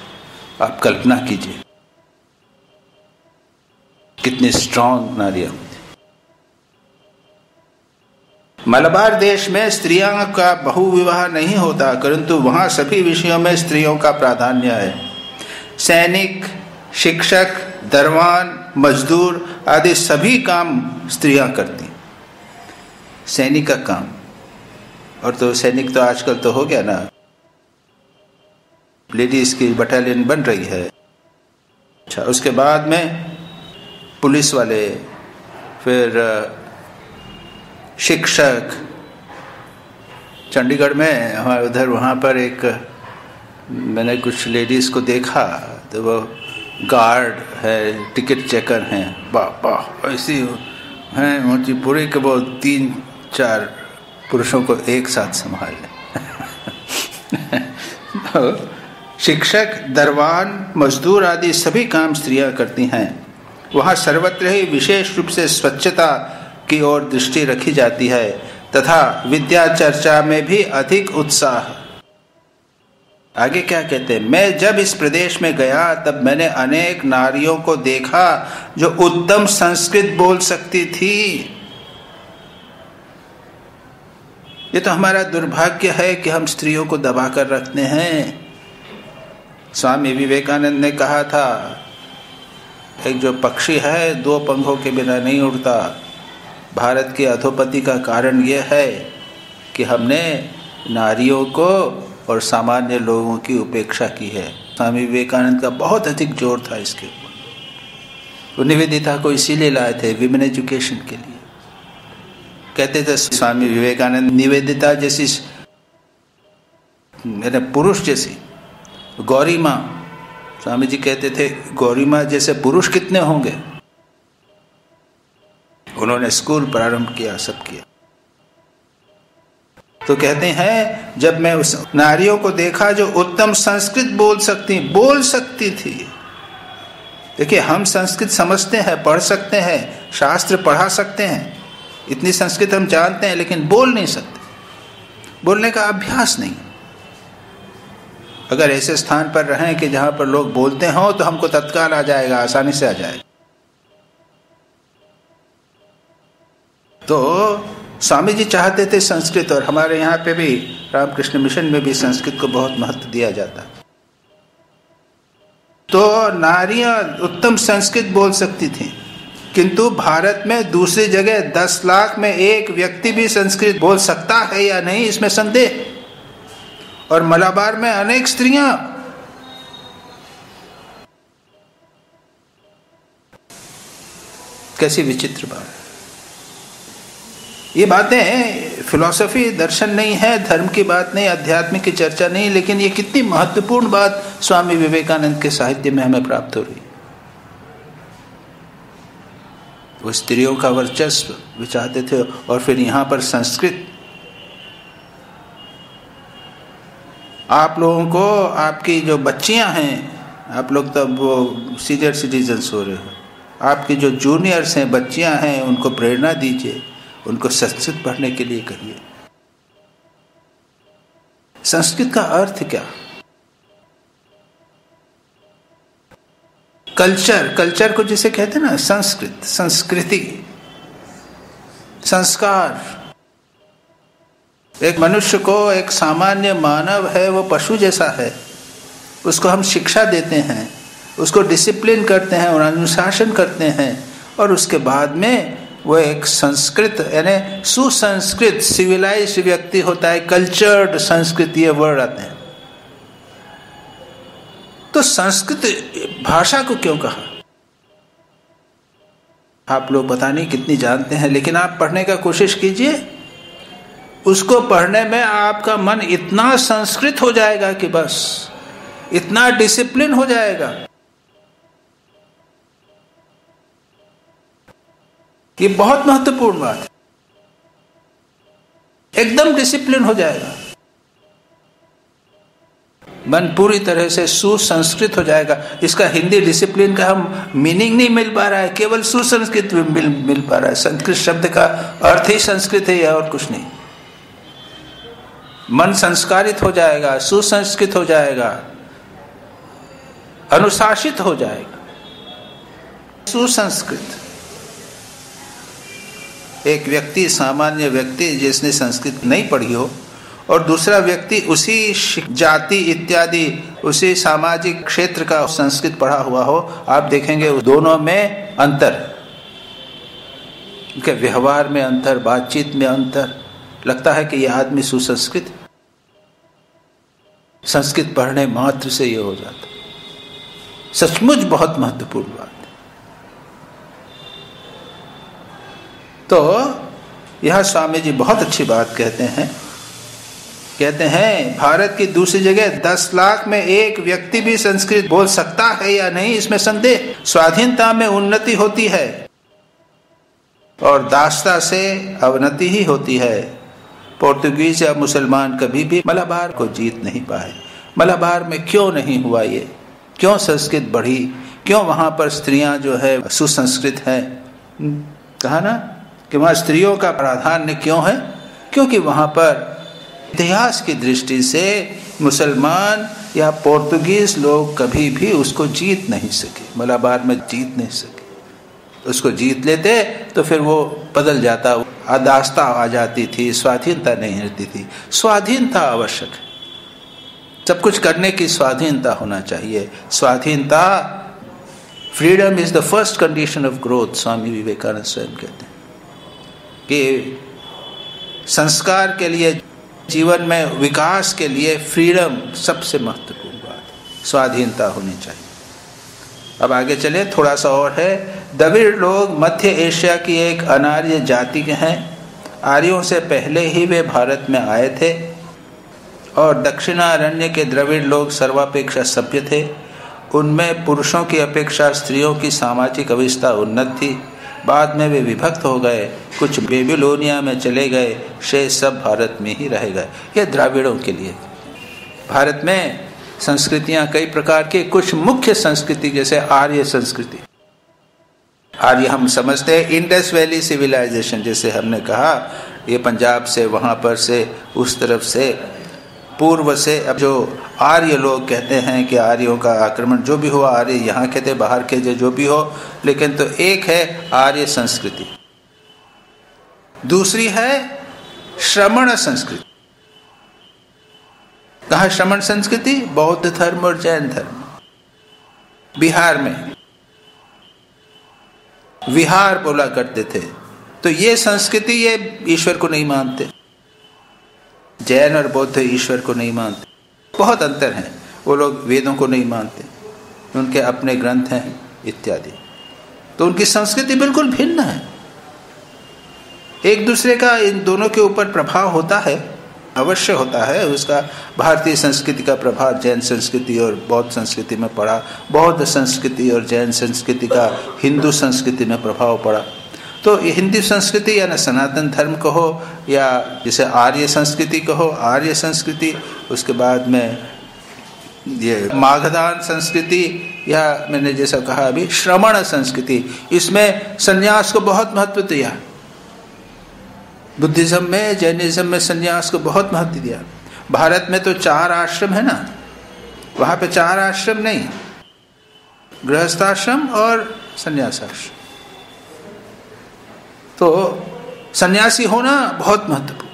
आप कल्पना कीजिए कितनी स्ट्रांग नारियां होती। मलबार देश में स्त्रियों का बहुविवाह नहीं होता, परंतु वहां सभी विषयों में स्त्रियों का प्राधान्य है। सैनिक, शिक्षक, दरवान, मजदूर आदि सभी काम स्त्रियां करती। सैनिक का काम, और तो सैनिक तो आजकल तो हो गया ना, लेडीज की बटालियन बन रही है। अच्छा, उसके बाद में पुलिस वाले, फिर शिक्षक। चंडीगढ़ में हमारे उधर, वहाँ पर एक मैंने कुछ लेडीज को देखा, तो वो गार्ड है, टिकट चेकर हैं, वाह ऐसी हैं मोटी पूरी के, वो 3-4 पुरुषों को एक साथ संभाल लें। शिक्षक, दरवान, मजदूर आदि सभी काम स्त्रियां करती हैं। वहाँ सर्वत्र ही विशेष रूप से स्वच्छता की ओर दृष्टि रखी जाती है तथा विद्या चर्चा में भी अधिक उत्साह। आगे क्या कहते हैं, मैं जब इस प्रदेश में गया तब मैंने अनेक नारियों को देखा जो उत्तम संस्कृत बोल सकती थी। ये तो हमारा दुर्भाग्य है कि हम स्त्रियों को दबा कर रखते हैं। स्वामी विवेकानंद ने कहा था, एक जो पक्षी है दो पंखों के बिना नहीं उड़ता। भारत की अधोपति का कारण यह है कि हमने नारियों को और सामान्य लोगों की उपेक्षा की है। स्वामी विवेकानंद का बहुत अधिक जोर था इसके ऊपर। वो निवेदिता को इसीलिए लाए थे, विमेन एजुकेशन के लिए। कहते थे स्वामी विवेकानंद, निवेदिता जैसी मेरे पुरुष जैसी गौरी माँ, स्वामी जी कहते थे गौरी माँ जैसे पुरुष कितने होंगे। उन्होंने स्कूल प्रारंभ किया, सब किया। तो कहते हैं जब मैं उस नारियों को देखा जो उत्तम संस्कृत बोल सकती थी। देखिए, हम संस्कृत समझते हैं, पढ़ सकते हैं, शास्त्र पढ़ा सकते हैं, इतनी संस्कृत हम जानते हैं, लेकिन बोल नहीं सकते। बोलने का अभ्यास नहीं। अगर ऐसे स्थान पर रहें कि जहां पर लोग बोलते हों तो हमको तत्काल आ जाएगा, आसानी से आ जाएगा। तो स्वामी जी चाहते थे संस्कृत, और हमारे यहाँ पे भी रामकृष्ण मिशन में भी संस्कृत को बहुत महत्व दिया जाता। तो नारियां उत्तम संस्कृत बोल सकती थीं, किंतु भारत में दूसरी जगह 10 लाख में एक व्यक्ति भी संस्कृत बोल सकता है या नहीं, इसमें संदेह। और मलाबार में अनेक स्त्रियां। कैसी विचित्र बात है। ये बातें फिलॉसफी, दर्शन नहीं है, धर्म की बात नहीं, अध्यात्म की चर्चा नहीं, लेकिन ये कितनी महत्वपूर्ण बात स्वामी विवेकानंद के साहित्य में हमें प्राप्त हो रही। वो स्त्रियों का वर्चस्व भी चाहते थे, और फिर यहाँ पर संस्कृत। आप लोगों को, आपकी जो बच्चियां हैं, आप लोग तब वो सीनियर सिटीजन्स हो रहे हो, आपकी जो जूनियर्स हैं, बच्चियां हैं, उनको प्रेरणा दीजिए, उनको संस्कृत पढ़ने के लिए कहिए। संस्कृत का अर्थ क्या? कल्चर को जिसे कहते हैं ना, संस्कृत, संस्कृति, संस्कार। एक मनुष्य को, एक सामान्य मानव है, वो पशु जैसा है, उसको हम शिक्षा देते हैं, उसको डिसिप्लिन करते हैं और अनुशासन करते हैं, और उसके बाद में वो एक संस्कृत यानी सुसंस्कृत सिविलाइज्ड व्यक्ति होता है। कल्चर्ड संस्कृत, ये वर्ड आते हैं। तो संस्कृत भाषा को क्यों कहा? आप लोग पता नहीं कितनी जानते हैं, लेकिन आप पढ़ने का कोशिश कीजिए। उसको पढ़ने में आपका मन इतना संस्कृत हो जाएगा कि बस, इतना डिसिप्लिन हो जाएगा। ये बहुत महत्वपूर्ण बात है। एकदम डिसिप्लिन हो जाएगा, मन पूरी तरह से सुसंस्कृत हो जाएगा। इसका हिंदी डिसिप्लिन का हम मीनिंग नहीं मिल पा रहा है, केवल सुसंस्कृत मिल पा रहा है। संस्कृत शब्द का अर्थ ही संस्कृत है, और कुछ नहीं। मन संस्कारित हो जाएगा, सुसंस्कृत हो जाएगा, अनुशासित हो जाएगा, सुसंस्कृत। एक व्यक्ति, सामान्य व्यक्ति जिसने संस्कृत नहीं पढ़ी हो, और दूसरा व्यक्ति उसी जाति इत्यादि, उसी सामाजिक क्षेत्र का संस्कृत पढ़ा हुआ हो, आप देखेंगे दोनों में अंतर, उनके व्यवहार में अंतर, बातचीत में अंतर। लगता है कि यह आदमी सुसंस्कृत। संस्कृत पढ़ने मात्र से यह हो जाता। सचमुच बहुत महत्वपूर्ण बात। तो यह स्वामी जी बहुत अच्छी बात कहते हैं भारत की दूसरी जगह 10 लाख में एक व्यक्ति भी संस्कृत बोल सकता है या नहीं, इसमें संदेह। स्वाधीनता में उन्नति होती है और दासता से अवनति ही होती है। पोर्तुगीज या मुसलमान कभी भी मलाबार को जीत नहीं पाए। मलाबार में क्यों नहीं हुआ ये, क्यों संस्कृत बढ़ी, क्यों वहाँ पर स्त्रियाँ जो है सुसंस्कृत हैं। कहा ना कि वहाँ स्त्रियों का प्राधान्य क्यों है, क्योंकि वहाँ पर इतिहास की दृष्टि से मुसलमान या पोर्तुगीज लोग कभी भी उसको जीत नहीं सके, मलाबार में जीत नहीं सके। उसको जीत लेते तो फिर वो बदल जाता, अदास्ता आ जाती थी, स्वाधीनता नहीं रहती थी। स्वाधीनता आवश्यक है, सब कुछ करने की स्वाधीनता होना चाहिए। स्वाधीनता, freedom is the first condition of growth, Swami Vivekananda स्वयं कहते हैं कि संस्कार के लिए, जीवन में विकास के लिए फ्रीडम सबसे महत्वपूर्ण बात, स्वाधीनता होनी चाहिए। अब आगे चले, थोड़ा सा और है। द्रविड़ लोग मध्य एशिया की एक अनार्य जाति के हैं। आर्यों से पहले ही वे भारत में आए थे और दक्षिणारण्य के द्रविड़ लोग सर्वापेक्षा सभ्य थे। उनमें पुरुषों की अपेक्षा स्त्रियों की सामाजिक अवस्था उन्नत थी। बाद में वे विभक्त हो गए, कुछ बेबीलोनिया में चले गए, शेष सब भारत में ही रह गए। ये द्राविड़ों के लिए। भारत में संस्कृतियां कई प्रकार की, कुछ मुख्य संस्कृति जैसे आर्य संस्कृति, आर्य हम समझते हैं इंडस वैली सिविलाइजेशन, जैसे हमने कहा ये पंजाब से, वहाँ पर से, उस तरफ से, पूर्व से। अब जो आर्य लोग कहते हैं कि आर्यों का आक्रमण जो भी हुआ, आर्य यहाँ के थे, बाहर के जो भी हो, लेकिन तो एक है आर्य संस्कृति, दूसरी है श्रमण संस्कृति। कहा श्रमण संस्कृति? बौद्ध धर्म और जैन धर्म। बिहार में विहार बोला करते थे, तो ये संस्कृति ये ईश्वर को नहीं मानते, जैन और बौद्ध ईश्वर को नहीं मानते, बहुत अंतर है। वो लोग वेदों को नहीं मानते, उनके अपने ग्रंथ हैं इत्यादि, तो उनकी संस्कृति बिल्कुल भिन्न है। एक दूसरे का इन दोनों के ऊपर प्रभाव होता है, अवश्य होता है। उसका भारतीय संस्कृति का प्रभाव जैन संस्कृति और बौद्ध संस्कृति में पड़ा, बौद्ध संस्कृति और जैन संस्कृति का हिंदू संस्कृति में प्रभाव पड़ा। तो हिंदू संस्कृति या न सनातन धर्म कहो या जैसे आर्य संस्कृति कहो, आर्य संस्कृति, उसके बाद में ये मागधान संस्कृति, या मैंने जैसा कहा अभी श्रमण संस्कृति, इसमें संन्यास को बहुत महत्व दिया। बुद्धिज्म में, जैनिज्म में संन्यास को बहुत महत्व दिया। भारत में तो 4 आश्रम है ना, वहाँ पे 4 आश्रम नहीं, गृहस्थाश्रम और संन्यासाश्रम। तो सन्यासी होना बहुत महत्वपूर्ण,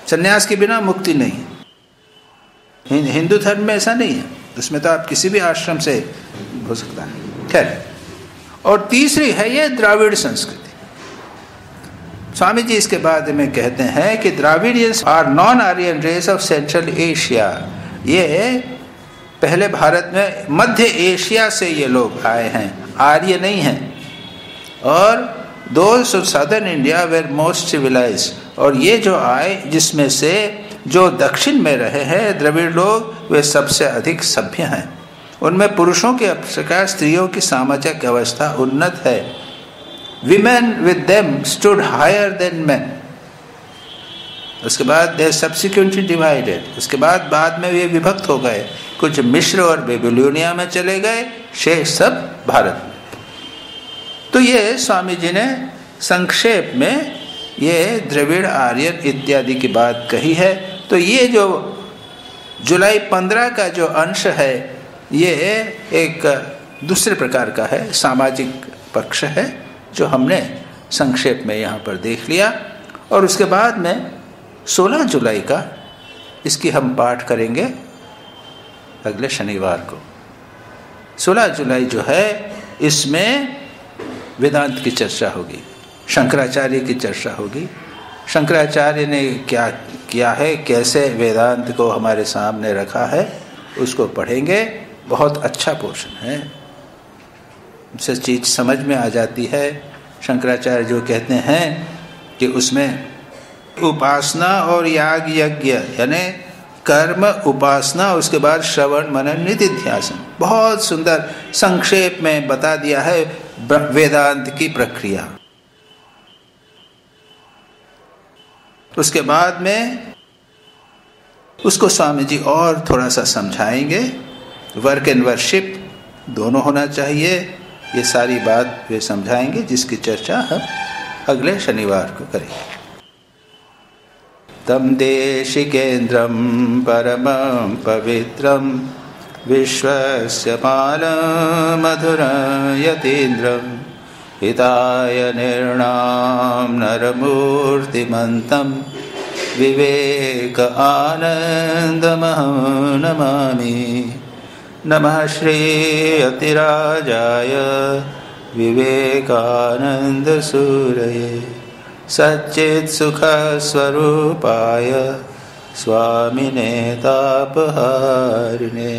सन्यास के बिना मुक्ति नहीं। हिंदू धर्म में ऐसा नहीं है, उसमें तो आप किसी भी आश्रम से हो सकता है। खैर, और तीसरी है ये द्राविड़ संस्कृति। स्वामी जी इसके बाद में कहते हैं कि Dravidians are non Aryan race of central Asia. ये पहले भारत में मध्य एशिया से ये लोग आए हैं, आर्य नहीं हैं। और those of southern India were most civilised, और ये जो आए जिसमें से जो दक्षिण में रहे हैं द्रविड़ लोग, वे सबसे अधिक सभ्य हैं। उनमें पुरुषों की अपेक्षा स्त्रियों की सामाजिक अवस्था उन्नत है। Women with them stood higher than men. उसके बाद they subsequently divided. उसके बाद में वे विभक्त हो गए, कुछ मिस्र और बेबीलोनिया में चले गए, शेष सब भारत में। तो ये स्वामी जी ने संक्षेप में ये द्रविड़, आर्यन इत्यादि की बात कही है। तो ये जो जुलाई 15 का जो अंश है, ये एक दूसरे प्रकार का है, सामाजिक पक्ष है, जो हमने संक्षेप में यहाँ पर देख लिया। और उसके बाद में 16 जुलाई का इसकी हम पाठ करेंगे अगले शनिवार को। 16 जुलाई जो है, इसमें वेदांत की चर्चा होगी, शंकराचार्य की चर्चा होगी। शंकराचार्य ने क्या किया है, कैसे वेदांत को हमारे सामने रखा है, उसको पढ़ेंगे। बहुत अच्छा पोर्शन है, उससे चीज समझ में आ जाती है। शंकराचार्य जो कहते हैं कि उसमें उपासना और याग यज्ञ, यानी कर्म, उपासना, उसके बाद श्रवण मनन निधिध्यासन, बहुत सुंदर संक्षेप में बता दिया है वेदांत की प्रक्रिया। उसके बाद में उसको स्वामी जी और थोड़ा सा समझाएंगे। वर्क एंड वर्शिप दोनों होना चाहिए, ये सारी बात वे समझाएंगे, जिसकी चर्चा हम अगले शनिवार को करेंगे। तम देशिकेन्द्रं परमं पवित्रं विश्वस्य पालमधुरं यतीन्द्रं हिताय निर्णां नरमूर्तिमन्तं विवेक आनन्दमहं नमामि। नमः श्री अतिराजाय विवेकानन्दसूरये सच्चित्सुखस्वरूपाय स्वामिने तापहारिणे।